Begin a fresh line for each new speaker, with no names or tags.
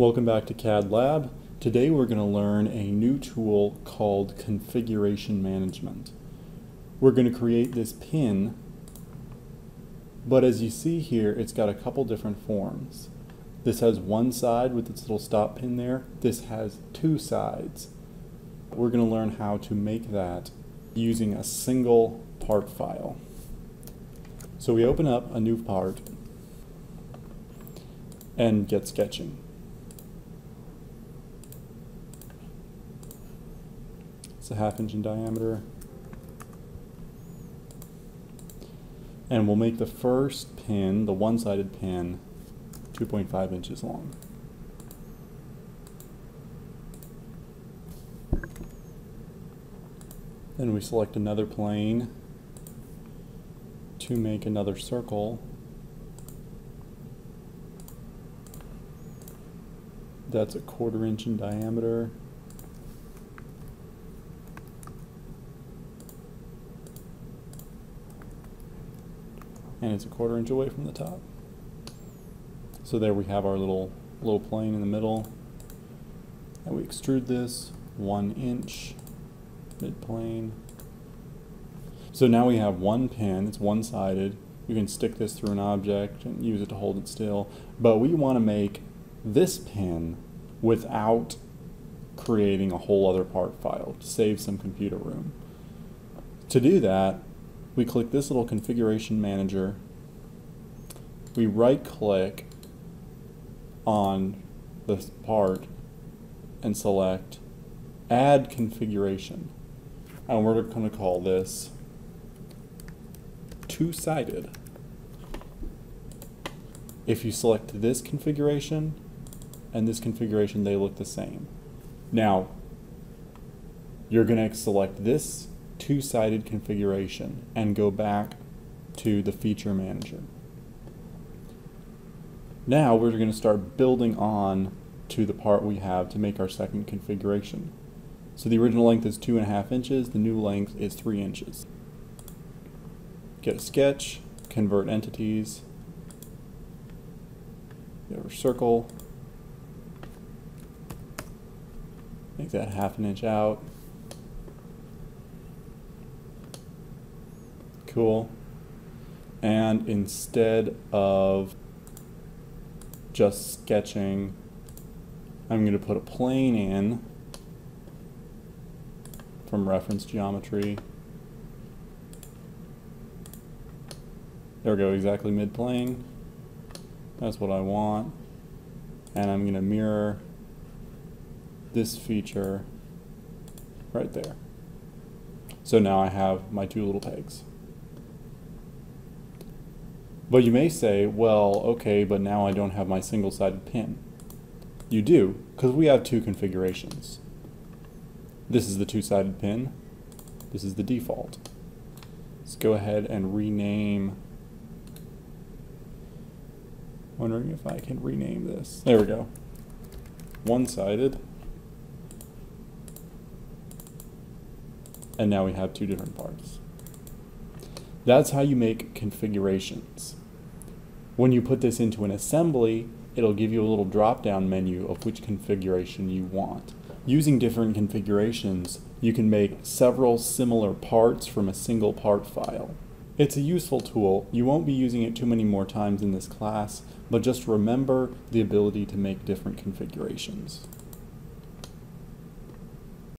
Welcome back to CAD Lab. Today we're going to learn a new tool called Configuration Management. We're going to create this pin, but as you see here, it's got a couple different forms. This has one side with its little stop pin there. This has two sides. We're going to learn how to make that using a single part file. So we open up a new part and get sketching. It's a 1/2 inch in diameter. And we'll make the first pin, the one-sided pin, 2.5 inches long. Then we select another plane to make another circle. That's a 1/4 inch in diameter. And it's a 1/4 inch away from the top. So there we have our little plane in the middle. And we extrude this 1 inch mid-plane. So now we have one pin, it's one-sided. You can stick this through an object and use it to hold it still. But we want to make this pin without creating a whole other part file to save some computer room. To do that, we click this little configuration manager. We right-click on this part and select Add Configuration. And we're going to call this two-sided. If you select this configuration and this configuration, they look the same. Now, you're going to select this two-sided configuration and go back to the feature manager. Now we're going to start building on to the part we have to make our second configuration. So the original length is 2.5 inches, the new length is 3 inches. Get a sketch, convert entities, go over circle, make that 1/2 inch out. Cool. And instead of just sketching, I'm going to put a plane in from reference geometry. There we go, exactly mid-plane. That's what I want. And I'm going to mirror this feature right there. So now I have my two little pegs. But you may say, well, okay, but now I don't have my single-sided pin. You do, because we have two configurations. This is the two-sided pin. This is the default. Let's go ahead and rename. Wondering if I can rename this. There we go. One-sided. And now we have two different parts. That's how you make configurations. When you put this into an assembly, it'll give you a little drop-down menu of which configuration you want. Using different configurations, you can make several similar parts from a single part file. It's a useful tool. You won't be using it too many more times in this class, but just remember the ability to make different configurations.